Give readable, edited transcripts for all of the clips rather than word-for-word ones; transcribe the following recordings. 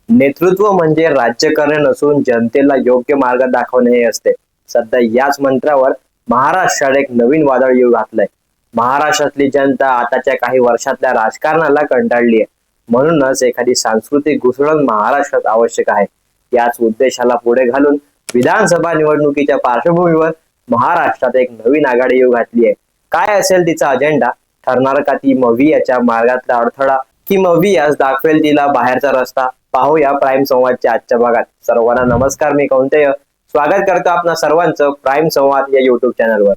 नेतृत्व म्हणजे राज्य करणे नसून जनतेला योग्य मार्ग दाखवणे हे असते. सध्या याच मंत्रावर महाराष्ट्रात एक नवीन वादळ येऊ घातलंय. महाराष्ट्रातली जनता आताच्या काही वर्षातल्या राजकारणाला कंटाळली आहे. म्हणूनच एखादी सांस्कृतिक घुसळण महाराष्ट्रात आवश्यक आहे. याच उद्देशाला पुढे घालून विधानसभा निवडणुकीच्या पार्श्वभूमीवर महाराष्ट्रात एक नवीन आघाडी येऊ घातली आहे. काय असेल तिचा अजेंडा? ठरणार का ती मवियाच्या मार्गातला अडथळा, की मवियास दाखवेल तिला बाहेरचा रस्ता? पाहूया प्राईम संवादच्या आजच्या भागात. सर्वांना नमस्कार, मी कौंतेय स्वागत करतो आपणा सर्वांचं प्राईम संवाद या युट्यूब चॅनलवर.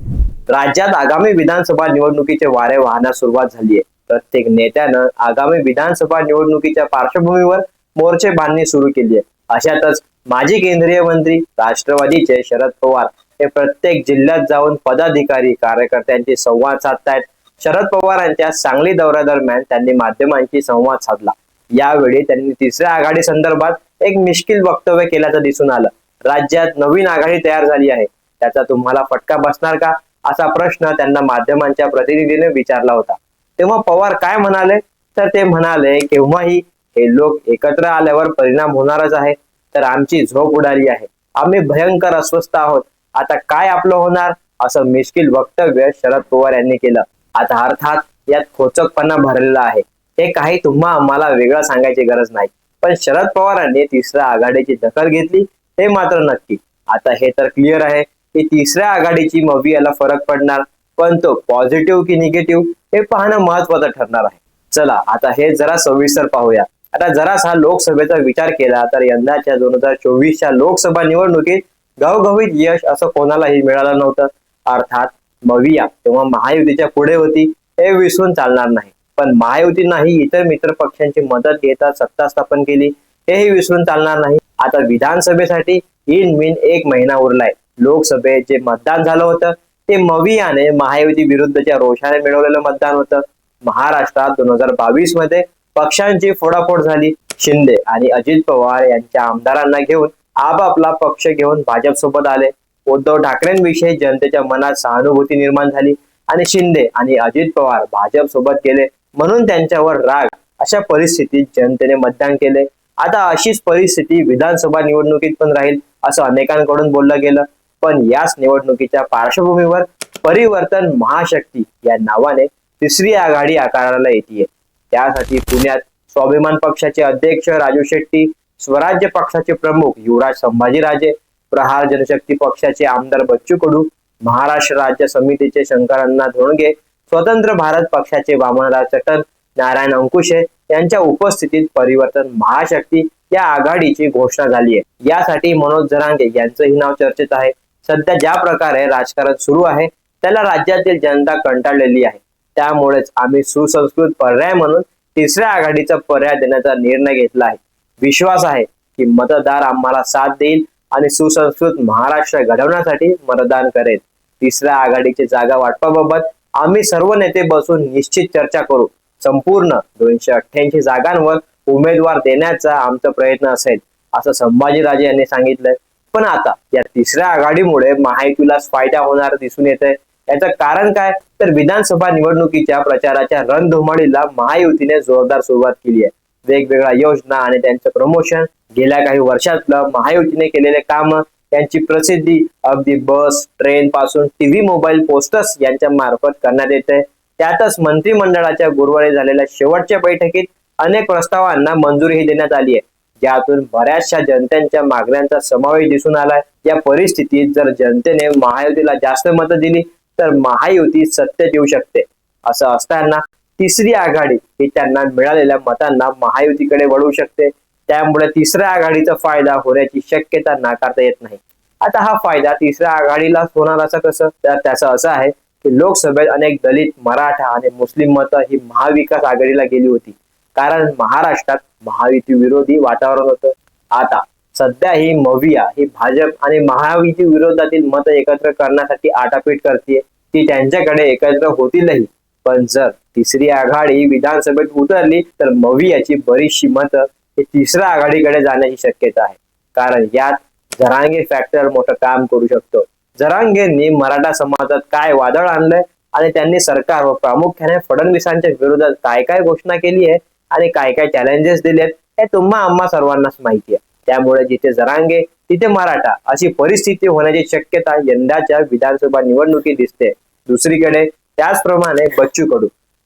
राज्यात आगामी विधानसभा निवडणुकीचे वारे वाहण्यास सुरुवात झाली आहे. प्रत्येक नेत्यानं आगामी विधानसभा निवडणुकीच्या पार्श्वभूमीवर मोर्चे बांधणी सुरू केली आहे. अशातच माजी केंद्रीय मंत्री राष्ट्रवादीचे शरद पवार हे प्रत्येक जिल्ह्यात जाऊन पदाधिकारी कार्यकर्त्यांशी संवाद साधतायत. शरद पवारांच्या सांगली दौऱ्यादरम्यान त्यांनी माध्यमांशी संवाद साधला. यावेळी त्यांनी तिसऱ्या आघाडी संदर्भात एक मिश्किल वक्तव्य केल्याचं दिसून आलं. राज्यात नवीन आघाडी तयार झाली आहे, त्याचा तुम्हाला फटका बसणार का, असा प्रश्न त्यांना माध्यमांच्या प्रतिनिधीने विचारला होता. तेव्हा पवार काय म्हणाले, तर ते म्हणाले, केव्हाही हे लोक एकत्र आल्यावर परिणाम होणारच आहे. तर आमची झोप उडाली आहे, आम्ही भयंकर अस्वस्थ आहोत. आता काय आपलं होणार, असं मिश्किल वक्तव्य शरद पवार यांनी केलं. आता अर्थात यात खोचकपणा भरलेला आहे. हे काही तुम्हा आम्हाला वेगळं सांगायची गरज नाही, पण शरद पवारांनी तिसऱ्या आघाडीची दखल घेतली हे मात्र नक्की. आता हे तर क्लिअर आहे की तिसऱ्या आघाडीची मवियाला फरक पडणार, पण तो पॉझिटिव्ह की निगेटिव्ह हे पाहणं महत्वाचं ठरणार आहे. चला आता हे जरा सविस्तर पाहूया. आता जरासा लोकसभेचा विचार केला तर यंदाच्या 2024च्या लोकसभा निवडणुकीत घवघवीत यश असं कोणालाही मिळालं नव्हतं. अर्थात मविया तेव्हा महायुतीच्या पुढे होती हे विसरून चालणार नाही, पण महायुतीनेही इतर मित्र पक्षांची मदत घेता सत्ता स्थापन केली हेही विसरून चालणार नाही. आता विधानसभेसाठी इन एक महिना उरलाय. लोकसभेत जे मतदान झालं होतं ते मवियाने महायुती विरुद्धच्या रोषाने मिळवलेलं मतदान होतं. महाराष्ट्रात 2022 मध्ये पक्षांची फोडाफोड झाली. शिंदे आणि अजित पवार यांच्या आमदारांना घेऊन आपापला पक्ष घेऊन भाजप सोबत आले. उद्धव ठाकरेंविषयी जनतेच्या मनात सहानुभूती निर्माण झाली आणि शिंदे आणि अजित पवार भाजप सोबत गेले म्हणून त्यांच्यावर राग. अशा परिस्थितीत जनतेने मतदान केले. आता अशीच परिस्थिती विधानसभा निवडणुकीत पण राहील असं अनेकांकडून बोललं गेलं. पण याच निवडणुकीच्या पार्श्वभूमीवर परिवर्तन महाशक्ती या नावाने तिसरी आघाडी आकाराला येते. त्यासाठी पुण्यात स्वाभिमान पक्षाचे अध्यक्ष राजू शेट्टी, स्वराज्य पक्षाचे प्रमुख युवराज संभाजीराजे, प्रहार जनशक्ती पक्षाचे आमदार बच्चू कडू, महाराष्ट्र राज्य समितीचे शंकरअण्णा धोंडगे, स्वतंत्र भारत पक्षाचे वामनराव चटन, नारायण अंकुशे यांच्या उपस्थितीत परिवर्तन महाशक्ती या आघाडीची घोषणा झाली आहे. यासाठी मनोज जरांगे यांचंही नाव चर्चेत आहे. सध्या ज्या प्रकारे राजकारण सुरू आहे त्याला राज्यातील जनता कंटाळलेली आहे. त्यामुळेच आम्ही सुसंस्कृत पर्याय म्हणून तिसऱ्या आघाडीचा पर्याय देण्याचा निर्णय घेतला आहे. विश्वास आहे की मतदार आम्हाला साथ देईल आणि सुसंस्कृत महाराष्ट्र घडवण्यासाठी मतदान करेल. तिसऱ्या आघाडीची जागा वाटपाबाबत आम्ही सर्व नेते बसून निश्चित चर्चा करू. संपूर्ण 288 जागांवर उमेदवार देण्याचा आमचा प्रयत्न असेल, असं संभाजीराजे यांनी सांगितलंय. पण आता या तिसऱ्या आघाडीमुळे महायुतीलाच फायदा होणार दिसून येत आहे. याचं कारण काय, तर विधानसभा निवडणुकीच्या प्रचाराच्या रणधुमाळीला महायुतीने जोरदार सुरुवात केली आहे. वेगवेगळ्या योजना आणि त्यांचं प्रमोशन, गेल्या काही वर्षातलं महायुतीने केलेले काम, यांची प्रसिद्धी अगदी बस ट्रेन पासून टीव्ही मोबाईल पोस्टर्स यांच्या मार्फत करण्यात येते. त्यातच मंत्रिमंडळाच्या गुरुवारी झालेल्या शेवटच्या बैठकीत अनेक प्रस्तावांना मंजुरीही देण्यात आली आहे, ज्यातून बऱ्याचशा जनतेच्या मागण्यांचा समावेश दिसून आलाय. या परिस्थितीत जर जनतेने महायुतीला जास्त मतं दिली तर महायुती सत्तेत येऊ शकते. असं असताना तिसरी आघाडी ही त्यांना मिळालेल्या मतांना महायुतीकडे वळवू शकते. त्यामुळे तिसऱ्या आघाडीचा फायदा होण्याची शक्यता नाकारता येत नाही. आता हा फायदा तिसऱ्या आघाडीला होणार असं कसं, तर त्याचं असं आहे की लोकसभेत अनेक दलित, मराठा आणि मुस्लिम मतं ही महाविकास आघाडीला गेली होती, कारण महाराष्ट्रात महायुती विरोधी वातावरण होतं. आता सध्या ही मविया ही भाजप आणि महायुती विरोधातील मत एकत्र करण्यासाठी आटापीट करते. ती त्यांच्याकडे एकत्र होतीलही, पण जर तिसरी आघाडी विधानसभेत उतरली तर मवियाची बरीचशी मतं ही तिसऱ्या आघाडीकडे जाण्याची शक्यता आहे, कारण यात जरांगे फॅक्टर मोठं काम करू शकतो. जरांगेंनी मराठा समाजात काय वादळ आणलंय आणि त्यांनी सरकार व प्रामुख्याने फडणवीसांच्या विरोधात काय काय घोषणा केली आहे आणि काय काय चॅलेंजेस दिलेत हे तुम्हा आम्हा सर्वांनाच माहिती आहे. त्यामुळे जिथे जरांगे तिथे मराठा अशी परिस्थिती होण्याची शक्यता यंदाच्या विधानसभा निवडणुकीत दिसते. दुसरीकडे त्याचप्रमाणे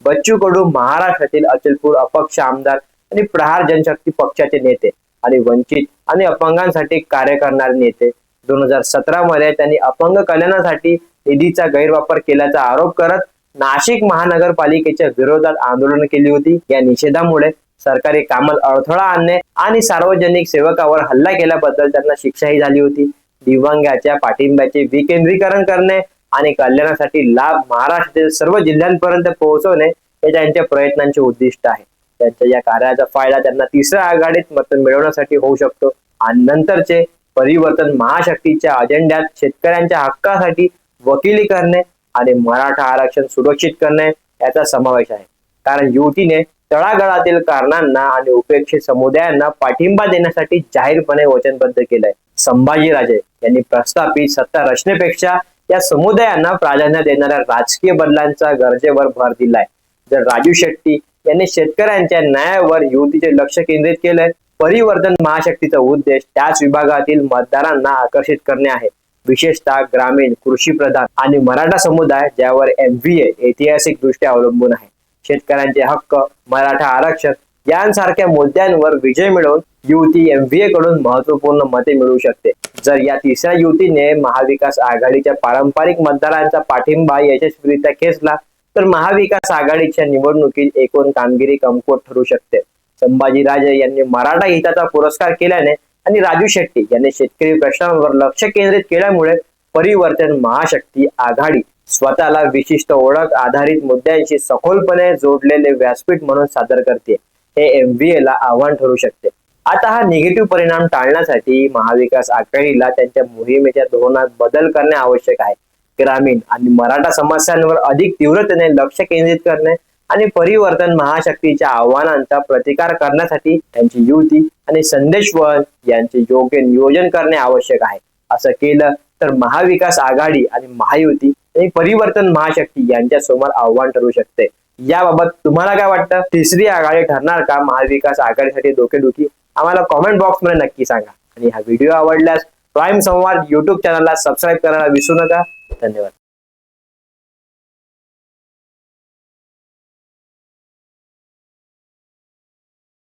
बच्चू कडू महाराष्ट्रातील अचलपूर अपक्ष आमदार आणि प्रहार जनशक्ती पक्षाचे नेते आणि वंचित आणि अपंगांसाठी कार्य करणारे नेते. 2017 मध्ये त्यांनी अपंग कल्याणासाठी निधीचा गैरवापर केल्याचा आरोप करत नाशिक महानगरपालिकेच्या विरोधात आंदोलन केली होती. या निषेधामुळे सरकारी कामात अडथळा आणणे आणि सार्वजनिक सेवकावर हल्ला केल्याबद्दल त्यांना शिक्षाही झाली होती. दिव्यांगाच्या पाठिंब्याचे विकेंद्रीकरण करणे आणि कल्याणासाठी लाभ महाराष्ट्रातील सर्व जिल्ह्यांपर्यंत पोहोचवणे हे त्यांच्या प्रयत्नांचे उद्दिष्ट आहे. त्यांच्या या कार्याचा फायदा त्यांना तिसऱ्या आघाडीत मत मिळवण्यासाठी होऊ शकतो आणि नंतरचे परिवर्तन महाशक्तीच्या अजेंड्यात शेतकऱ्यांच्या हक्कासाठी वकिली करणे आणि मराठा आरक्षण सुरक्षित करणे याचा समावेश आहे. कारण युतीने तळागाळातील कारणांना आणि उपेक्षित समुदायांना पाठिंबा देण्यासाठी जाहीरपणे वचनबद्ध केलंय. संभाजीराजे यांनी प्रस्थापित सत्ता रचनेपेक्षा या समुदायांना प्राधान्य देणाऱ्या राजकीय बदलांचा गरजेवर भर दिलाय. जर राजू शेट्टी यांनी शेतकऱ्यांच्या न्यायावर युतीचे लक्ष केंद्रित केलंय. परिवर्तन महाशक्तीचा उद्देश त्याच विभागातील मतदारांना आकर्षित करणे आहे, विशेषतः ग्रामीण, कृषी प्रधान आणि मराठा समुदाय ज्यावर MVA ऐतिहासिक दृष्ट्या अवलंबून आहे. शेतकऱ्यांचे हक्क, मराठा आरक्षण यांसारख्या मुद्द्यांवर विजय मिळवून युती MVA कडून महत्वपूर्ण मते मिळवू शकते. जर या तिसऱ्या युतीने महाविकास आघाडीच्या पारंपरिक मतदारांचा पाठिंबा यशस्वीरित्या खेचला तर महाविकास आघाडीच्या निवडणुकीत एकूण कामगिरी कमकुवत ठरू शकते. संभाजीराजे यांनी मराठा हिताचा पुरस्कार केल्याने आणि राजू शेट्टी यांनी शेतकरी प्रश्नांवर लक्ष केंद्रित केल्यामुळे परिवर्तन महाशक्ती आघाडी स्वतःला विशिष्ट ओळख आधारित मुद्द्यांशी सखोलपणे जोडलेले व्यासपीठ म्हणून सादर करते. हे MVA ला आव्हान ठरू शकते. आता हा निगेटिव्ह परिणाम टाळण्यासाठी महाविकास आघाडीला त्यांच्या मोहिमेच्या धोरणात बदल करणे आवश्यक आहे. ग्रामीण आणि मराठा समस्यांवर अधिक तीव्रतेने लक्ष केंद्रित करणे आणि परिवर्तन महाशक्तीच्या आव्हानांचा प्रतिकार करण्यासाठी त्यांची युती आणि संदेशवहन यांचे योग्य नियोजन करणे आवश्यक आहे. असं केलं तर महाविकास आघाडी आणि महायुती आणि परिवर्तन महाशक्ती यांच्या समोर आव्हान ठरू शकते. याबाबत तुम्हाला काय वाटतं? तिसरी आघाडी ठरणार का महाविकास आघाडीसाठी डोकेदुखी? आम्हाला कॉमेंट बॉक्स मध्ये नक्की सांगा. आणि हा व्हिडिओ आवडल्यास प्राईम संवाद YouTube चॅनलला सबस्क्राईब करायला विसरू नका. धन्यवाद.